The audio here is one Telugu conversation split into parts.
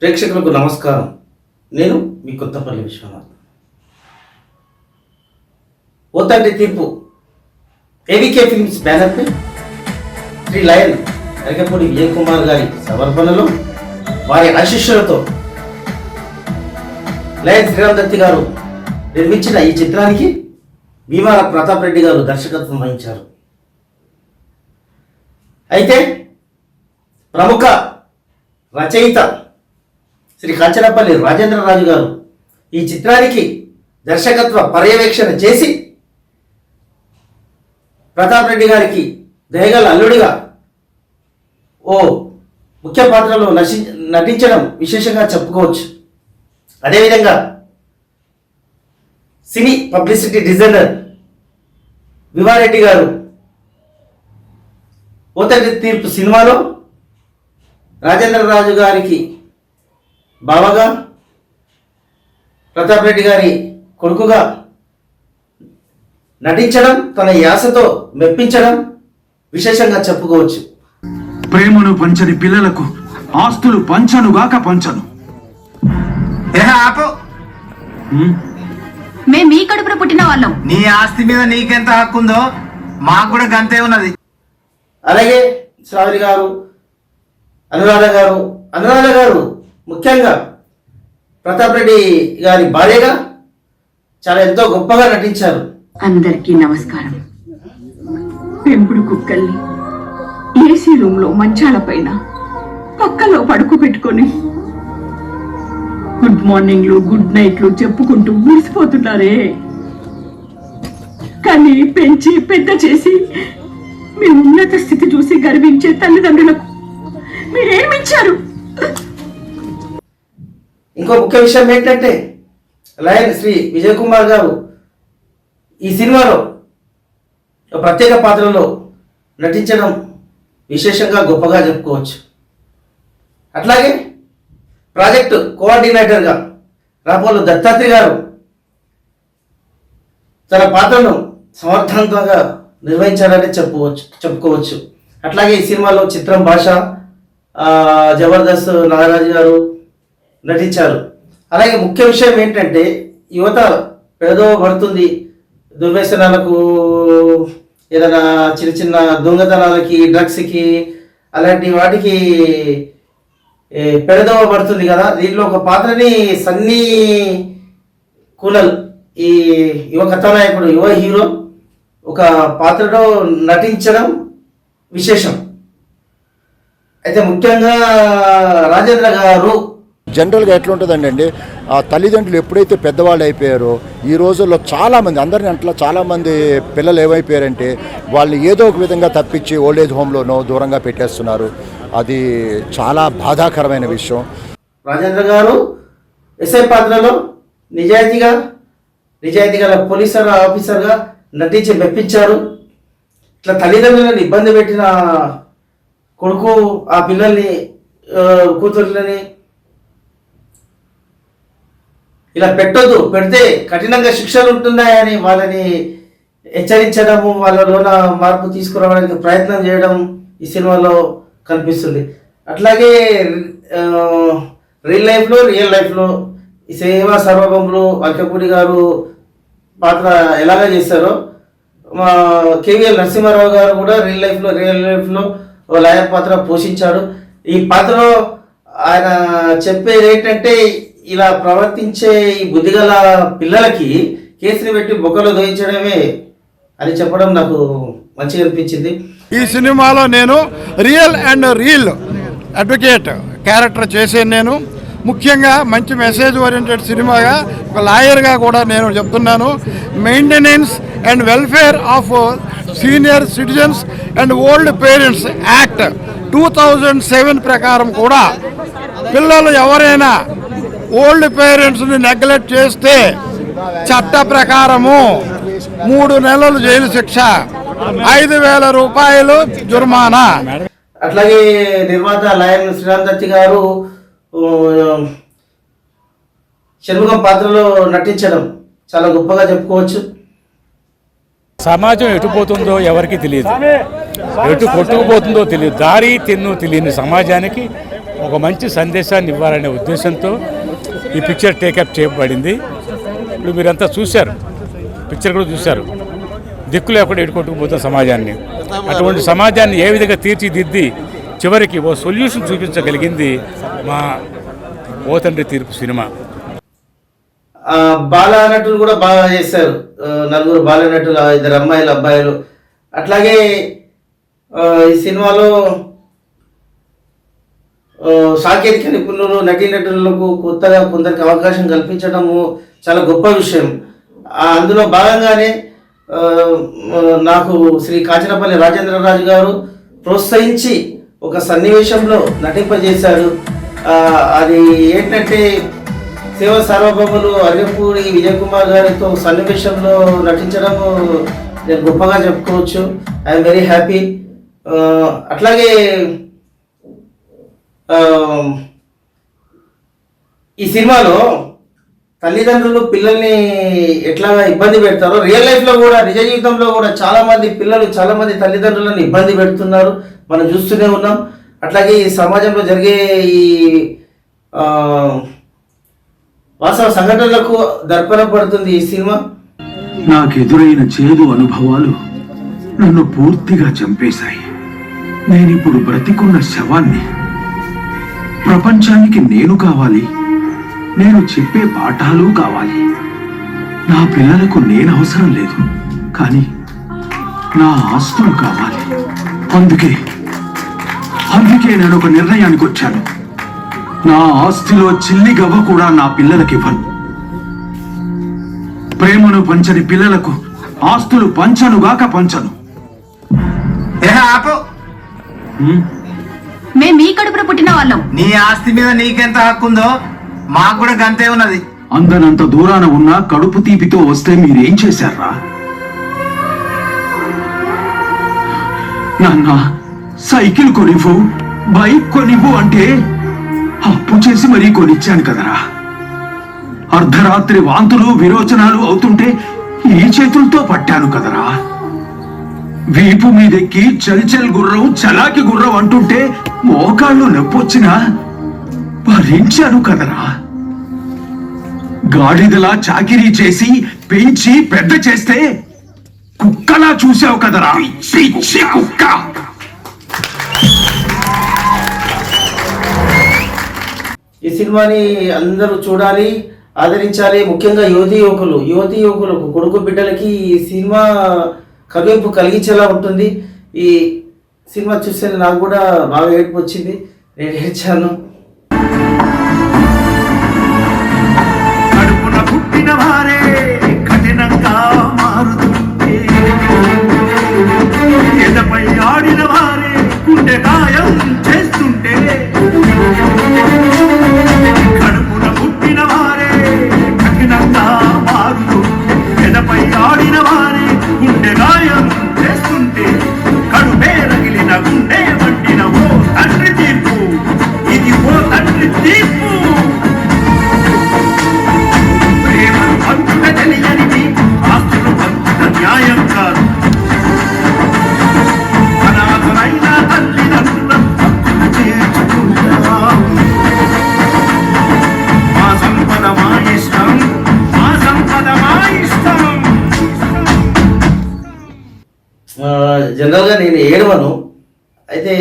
ప్రేక్షకులకు నమస్కారం. నేను మీ కొత్తపల్లి విశ్వనాథ్. ఓ తీర్పు ఏవికే ఫిల్మ్స్ బ్యానర్పై శ్రీ లయన్ అరికపూడి విజయ్ కుమార్ గారి సమర్పణలో వారి ఆశీస్సులతో లయన్ శ్రీరామ్ దత్తి గారు నిర్మించిన ఈ చిత్రానికి భీమాల ప్రతాప్ రెడ్డి గారు దర్శకత్వం వహించారు. అయితే ప్రముఖ రచయిత శ్రీ కాచనపల్లి రాజేంద్రరాజు గారు ఈ చిత్రానికి దర్శకత్వ పర్యవేక్షణ చేసి ప్రతాప్ రెడ్డి గారికి దయగల అల్లుడిగా ఓ ముఖ్య పాత్రలో నటించడం విశేషంగా చెప్పుకోవచ్చు. అదేవిధంగా సినీ పబ్లిసిటీ డిజైనర్ వివారెడ్డి గారు ఓతటి తీర్పు సినిమాలో రాజేంద్రరాజు గారికి బావగా, ప్రతాప్ రెడ్డి గారి కొడుకుగా నటించడం, తన యాసతో మెప్పించడం విశేషంగా చెప్పుకోవచ్చు. ప్రేమను పంచని పిల్లలకు ఆస్తులు పంచనుగాక పంచను. మేము మీ కడుపున పుట్టిన వాళ్ళం. నీ ఆస్తి మీద నీకెంత హక్కు ఉందో మాకు కూడా గంతే ఉన్నది. అలాగే శ్రావణి గారు, అనురాధ గారు ముఖ్యంగా ప్రతాప్ రెడ్డి గారి భార్యగా చాలా ఎంతో గొప్పగా నటించారు. అందరికీ నమస్కారం. పెంపుడు కుక్కల్ని ఏసీ రూమ్ లో మంచాల పైన పక్కలో పడుకోబెట్టుకొని గుడ్ మార్నింగ్లు గుడ్ నైట్లు చెప్పుకుంటూ మురిసిపోతున్నారే. కానీ పెంచి పెద్ద చేసి మీ ఉన్నత స్థితి చూసి గర్వించే తల్లిదండ్రులకు మీరేమిచ్చారు? ఇంకో ముఖ్య విషయం ఏంటంటే లయన్ శ్రీ విజయ్ కుమార్ గారు ఈ సినిమాలో ప్రత్యేక పాత్రలో నటించడం విశేషంగా గొప్పగా చెప్పుకోవచ్చు. అట్లాగే ప్రాజెక్టు కోఆర్డినేటర్గా రాపోలు దత్తాత్రి గారు తన పాత్రను సమర్థవంతంగా నిర్వహించారని చెప్పుకోవచ్చు. అట్లాగే ఈ సినిమాలో చిత్రం భాష, జబర్దస్త్ నాగరాజు గారు నటించారు. అలాగే ముఖ్య విషయం ఏంటంటే యువత పేదో పడుతుంది, దుర్వ్యసనాలకు, ఏదైనా చిన్న చిన్న దొంగతనాలకి, డ్రగ్స్కి, అలాంటి వాటికి పెడదోవ పడుతుంది కదా. దీనిలో ఒక పాత్రని సన్నీ కూనల్, ఈ యువ కథానాయకుడు, యువ హీరో ఒక పాత్రలో నటించడం విశేషం. అయితే ముఖ్యంగా రాజేంద్ర గారు జనరల్గా ఎట్లుంటుందండి, ఆ తల్లిదండ్రులు ఎప్పుడైతే పెద్దవాళ్ళు అయిపోయారో ఈ రోజుల్లో చాలామంది, అందరినీ అంట్లో చాలామంది పిల్లలు ఏమైపోయారంటే వాళ్ళు ఏదో ఒక విధంగా తప్పించి ఓల్డేజ్ హోమ్లోనో దూరంగా పెట్టేస్తున్నారు. అది చాలా బాధాకరమైన విషయం. రాజేంద్ర గారు ఎస్ఐ పాత్రలో నిజాయితీగా పోలీస్ ఆఫీసర్గా నటించి మెప్పించారు. ఇట్లా తల్లిదండ్రులను ఇబ్బంది పెట్టిన కొడుకు ఆ పిల్లల్ని, కూతుర్లని ఇలా పెట్టొద్దు, పెడితే కఠినంగా శిక్షలు ఉంటున్నాయని వాళ్ళని హెచ్చరించడము, వాళ్ళలోన మార్పు తీసుకురావడానికి ప్రయత్నం చేయడం ఈ సినిమాలో కనిపిస్తుంది. అట్లాగే రియల్ లైఫ్లో ఈ సేవా సర్వభౌములు అల్కపూడి గారు పాత్ర ఎలాగ చేశారో మా కేవీఎల్ నరసింహారావు గారు కూడా రియల్ లైఫ్లో లాయర్ పాత్ర పోషించాడు. ఈ పాత్రలో ఆయన చెప్పేది ఏంటంటే, ఇలా ప్రవర్తించే ఈ బుద్ధిగల పిల్లలకి కేసుని పెట్టి బొక్కలో దోయించడమే అని చెప్పడం నాకు మంచిగా అనిపించింది. ఈ సినిమాలో నేను రియల్ అడ్వకేట్ క్యారెక్టర్ చేశాను. నేను ముఖ్యంగా మంచి మెసేజ్ ఓరియంటెడ్ సినిమాగా ఒక లాయర్గా కూడా నేను చెప్తున్నాను. Maintenance and welfare of senior citizens and old parents act 2007 ప్రకారం కూడా పిల్లలు ఎవరైనా ఓల్డ్ పేరెంట్స్ని నెగ్లెక్ట్ చేస్తే చట్ట ప్రకారము 3 నెలలు జైలు శిక్ష, 5,000 రూపాయలు జుర్మానా. అట్లాగే నిర్మాత లయన్ శ్రీరామ్ దత్తి గారు షణ్ముఖం పాత్రలో నటించడం చాలా గొప్పగా చెప్పుకోవచ్చు. సమాజం ఎటుపోతుందో ఎవరికి తెలియదు, ఎటు కొట్టుకుపోతుందో తెలియదు, దారి తెన్ను తెలియని సమాజానికి ఒక మంచి సందేశాన్ని ఇవ్వాలనే ఉద్దేశంతో ఈ పిక్చర్ టేకప్ చేయబడింది. ఇప్పుడు మీరంతా చూశారు, పిక్చర్ కూడా చూశారు. దిక్కు లేకుండా ఎడుకొట్టుకుపోతున్న సమాజాన్ని, అటువంటి సమాజాన్ని ఏ విధంగా తీర్చిదిద్ది చివరికి ఓ సొల్యూషన్ చూపించగలిగింది మా ఓ తండ్రి తీర్పు సినిమా. బాల నటులు కూడా బాగా చేశారు. 4 బాల నటులు, 2 అమ్మాయిలు, అబ్బాయిలు. అట్లాగే ఈ సినిమాలో సాంకేతిక నిపుణులు, నటీనటులకు కొత్తగా కొందరికి అవకాశం కల్పించడము చాలా గొప్ప విషయం. అందులో భాగంగానే నాకు శ్రీ కాచనపల్లి రాజేంద్రరాజు గారు ప్రోత్సహించి ఒక సన్నివేశంలో నటింపజేశారు. అది ఏంటంటే సేవ సార్వభౌములు అర్గపూడి విజయ్ కుమార్ గారితో సన్నివేశంలో నటించడం నేను గొప్పగా చెప్పుకోవచ్చు. I'm very happy. అట్లాగే ఈ సినిమాలో తల్లిదండ్రులు పిల్లల్ని ఎట్లా ఇబ్బంది పెడతారో రియల్ లైఫ్లో కూడా, నిజ జీవితంలో కూడా చాలామంది పిల్లలు చాలామంది తల్లిదండ్రులను ఇబ్బంది పెడుతున్నారు, మనం చూస్తూనే ఉన్నాం. అట్లాగే ఈ సమాజంలో జరిగే ఈ వాస్తవ సంఘటనలకు దర్పణ పడుతుంది ఈ సినిమా. నాకెదురైన చేదు అనుభవాలు నన్ను పూర్తిగా చంపేశాయి. నేనిప్పుడు బ్రతికున్న శవాన్ని. ప్రపంచానికి నేను కావాలి, నేను చెప్పే పాఠాలు కావాలి. నా పిల్లలకు నేను అవసరం లేదు, కానీ నా ఆస్తులు కావాలి. అందుకే నేను ఒక నిర్ణయానికి వచ్చాను. నా ఆస్తిలో చిల్లి గవ్వ కూడా నా పిల్లలకి ఇవ్వను. ప్రేమను పంచని పిల్లలకు ఆస్తులు పంచనుగాక పంచను. ఆపు. మేము మీ కడుపున పుట్టిన వాళ్ళం. నీ ఆస్తి మీద నీకెంత హక్కు ఉందో మాకు కూడా గంతే ఉన్నది. అందనంత దూరాన ఉన్న కడుపు తీపితో వస్తే మీరేం చేశారా? నాన్న, సైకిల్ కొనివ్వు, బైక్ కొనివ్వు అంటే అప్పు చేసి మరీ కొనిచ్చాను కదరా. అర్ధరాత్రి వాంతులు విరోచనాలు అవుతుంటే ఈ చేతులతో పట్టాను కదరా. వీపు మీదెక్కి చల్చల్ గుర్రం, చలాకి గుర్రం అంటుంటే మోకాళ్ళు నొప్పొచ్చినా భరించాను కదరా. గాడిదలా చాకిరీ చేసి పెంచి పెద్ద చేస్తే కుక్కలా చూసావు కదరా, పిచ్చి కుక్క. ఈ సినిమాని అందరూ చూడాలి, ఆదరించాలి. ముఖ్యంగా యువతీ యువకులకు, కొడుకు బిడ్డలకి ఈ సినిమా కవింపు కలిగించేలా ఉంటుంది. ఈ సినిమా చూస్తే నాకు కూడా బాగా ఏడుపు వచ్చింది, నేను ఏడ్చాను. కడుపున పుట్టిన వారే కఠినంగా మారుతుంటే, ఎదపై ఆడిన వారే గుండె గాయం చేస్తుంటే, కడుపున పుట్టిన వారే కఠినంగా మారుతుంటే, ఎదపై ఆడిన వారే గుండె గాయం చేస్తుంటే, కడుపే రగిలిన గుండె వండిన ఓ తండ్రి తీర్పు, ఇది ఓ తండ్రి తీర్పు. ప్రేమను పంచుట తెలియనిది, ఆస్తులు పంచుట న్యాయం కాదు. అనాథమైన తల్లిదండ్రుల హక్కులు చేర్చుకుంటాం. మా సంపద మా ఇష్టం, మా సంపద మా ఇష్టం. జనరల్గా నేను ఏడవను, అయితే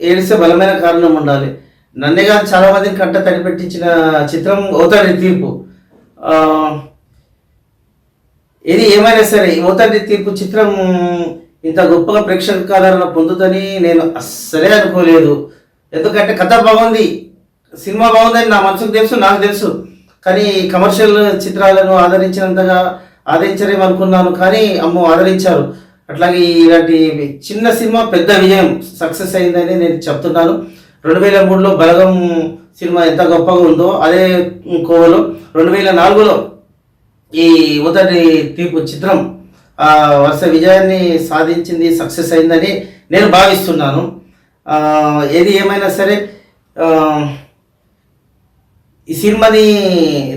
ఏడిస్తే బలమైన కారణం ఉండాలి. నన్నే కాదు చాలా మందిని కంట తడిపెట్టించిన చిత్రం ఓ తండ్రి తీర్పు. ఇది ఏమైనా సరే ఓ తండ్రి తీర్పు చిత్రం ఇంత గొప్పగా ప్రేక్షక ఆదరణ పొందుతుందని నేను అస్సలే అనుకోలేదు. ఎందుకంటే కథ బాగుంది, సినిమా బాగుందని నా మనసుకు తెలుసు, నాకు తెలుసు. కానీ కమర్షియల్ చిత్రాలను ఆదరించినంతగా ఆదరించలేమనుకున్నాను, కానీ అమ్మో ఆదరించారు. అట్లాగే ఇలాంటి చిన్న సినిమా పెద్ద విజయం, సక్సెస్ అయిందని నేను చెప్తున్నాను. 2003లో బలగం సినిమా ఎంత గొప్పగా ఉందో అదే కోవలో 2004లో ఈ మొదటి తీర్పు చిత్రం వరుస విజయాన్ని సాధించింది, సక్సెస్ అయిందని నేను భావిస్తున్నాను. ఏది ఏమైనా సరే ఈ సినిమాని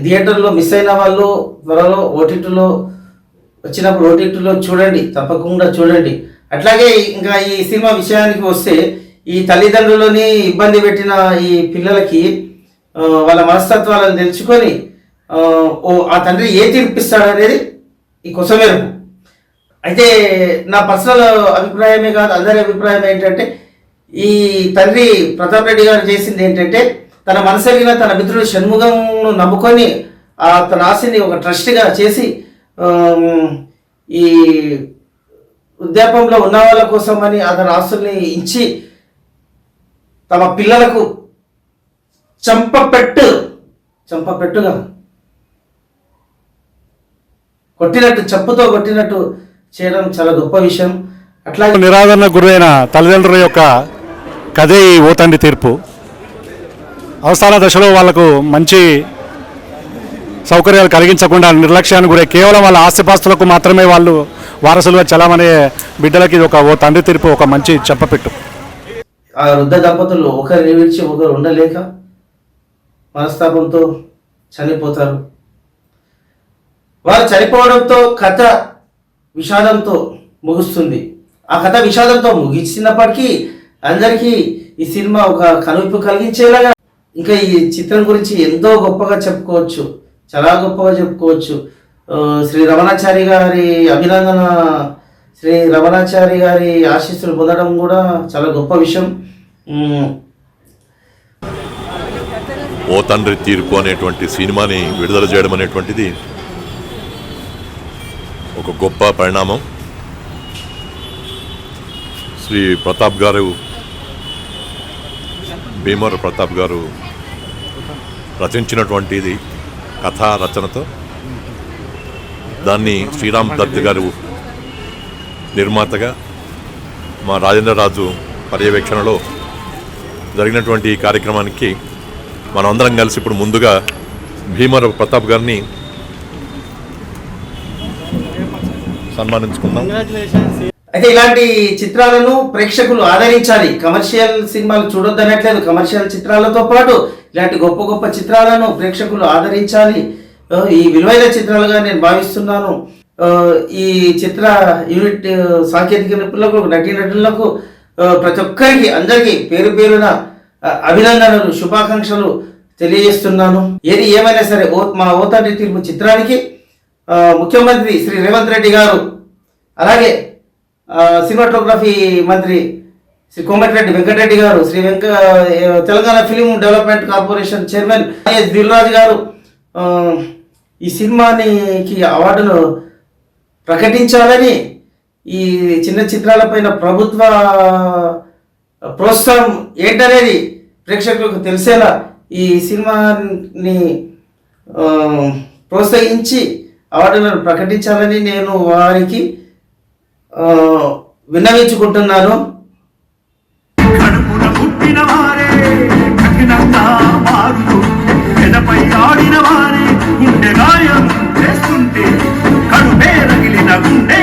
థియేటర్లో మిస్ అయిన వాళ్ళు త్వరలో ఓటీటీలో వచ్చినప్పుడు ఓటీటీలో చూడండి, తప్పకుండా చూడండి. అట్లాగే ఇంకా ఈ సినిమా విషయానికి వస్తే ఈ తల్లిదండ్రులని ఇబ్బంది పెట్టిన ఈ పిల్లలకి వాళ్ళ మనస్తత్వాలను తెలుసుకొని ఆ తండ్రి ఏ తీర్పిస్తాడు అనేది ఈ కొసమెరుపు. అయితే నా పర్సనల్ అభిప్రాయమే కాదు, అందరి అభిప్రాయం ఏంటంటే ఈ తండ్రి ప్రతాప్ రెడ్డి గారు చేసింది ఏంటంటే తన మనసెరిగిన తన మిత్రుడు షణ్ముగంను నమ్ముకొని తన ఆస్తిని ఒక ట్రస్ట్గా చేసి ఈ వృద్ధాపంలో ఉన్న వాళ్ళ కోసం అని అతని ఆస్తుల్ని ఇచ్చి తమ పిల్లలకు చంపపెట్టుగా కొట్టినట్టు, చెప్పుతో కొట్టినట్టు చేయడం చాలా గొప్ప విషయం. అట్లాగే నిరాదరణ గురైన తల్లిదండ్రుల యొక్క కథే ఈ ఓ తండ్రి తీర్పు. అవసాన దశలో వాళ్లకు మంచి సౌకర్యాలు కలిగించకుండా నిర్లక్ష్యానికి గురై కేవలం వాళ్ళ ఆస్తిపాస్తులకు మాత్రమే వాళ్ళు వారసులుగా చలామనే బిడ్డలకి ఇది ఓ తండ్రి తీర్పు, ఒక మంచి చెప్పపెట్టు. ఆ వృద్ధ దంపతులు ఒకరిని విడిచి ఒకరు ఉండలేక మనస్తాపంతో చనిపోతారు. వారు చనిపోవడంతో కథ విషాదంతో ముగుస్తుంది. ఆ కథ విషాదంతో ముగిసినప్పటికీ అందరికీ ఈ సినిమా ఒక కనువిప్పు కలిగించేలాగా, ఇంకా ఈ చిత్రం గురించి ఎంతో గొప్పగా చెప్పుకోవచ్చు, చాలా గొప్పగా చెప్పుకోవచ్చు. శ్రీ రమణాచారి గారి అభినందన, శ్రీ రమణాచారి గారి ఆశీస్సులు పొందడం కూడా చాలా గొప్ప విషయం. ఓ తండ్రి తీర్పు అనేటువంటి సినిమాని విడుదల చేయడం అనేటువంటిది ఒక గొప్ప పరిణామం. శ్రీ ప్రతాప్ గారు, భీమవర ప్రతాప్ గారు రచించినటువంటిది కథా రచనతో, దాన్ని శ్రీరామ్ దత్ గారు నిర్మాతగా మా రాజేంద్రరాజు పర్యవేక్షణలో జరిగినటువంటి ఈ కార్యక్రమానికి మనమందరం కలిసి ఇప్పుడు ముందుగా భీమవర ప్రతాప్ గారిని సన్మానించుకుందాం. అయితే ఇలాంటి చిత్రాలను ప్రేక్షకులు ఆదరించాలి. కమర్షియల్ సినిమాలు చూడొద్దనట్లేదు, కమర్షియల్ చిత్రాలతో పాటు ఇలాంటి గొప్ప గొప్ప చిత్రాలను ప్రేక్షకులు ఆదరించాలి. ఈ విలువైన చిత్రాలుగా నేను భావిస్తున్నాను. ఈ చిత్ర యూనిట్ సాంకేతిక నిపుణులకు, నటీనటులకు, ప్రతి ఒక్కరికి అందరికీ పేరు పేరున అభినందనలు, శుభాకాంక్షలు తెలియజేస్తున్నాను. ఏది ఏమైనా సరే మా ఓ తండ్రి తీర్పు చిత్రానికి ముఖ్యమంత్రి శ్రీ రేవంత్ రెడ్డి గారు, అలాగే సినిమాటోగ్రఫీ మంత్రి శ్రీ కోమటిరెడ్డి వెంకటరెడ్డి గారు, Telangana film development corporation chairman Dil Raju గారు ఈ సినిమానికి అవార్డును ప్రకటించాలని, ఈ చిన్న చిత్రాలపైన ప్రభుత్వ ప్రోత్సాహం ఏంటనేది ప్రేక్షకులకు తెలిసేలా ఈ సినిమాని ప్రోత్సహించి అవార్డులను ప్రకటించాలని నేను వారికి విన్నవించుకుంటున్నాను. కడుపున పుట్టిన వారే కఠినంగా మారుతూ ఎదపై ఆడిన వారే గుండె గాయం చేస్తుంటే కడుపే రగిలిన గుండె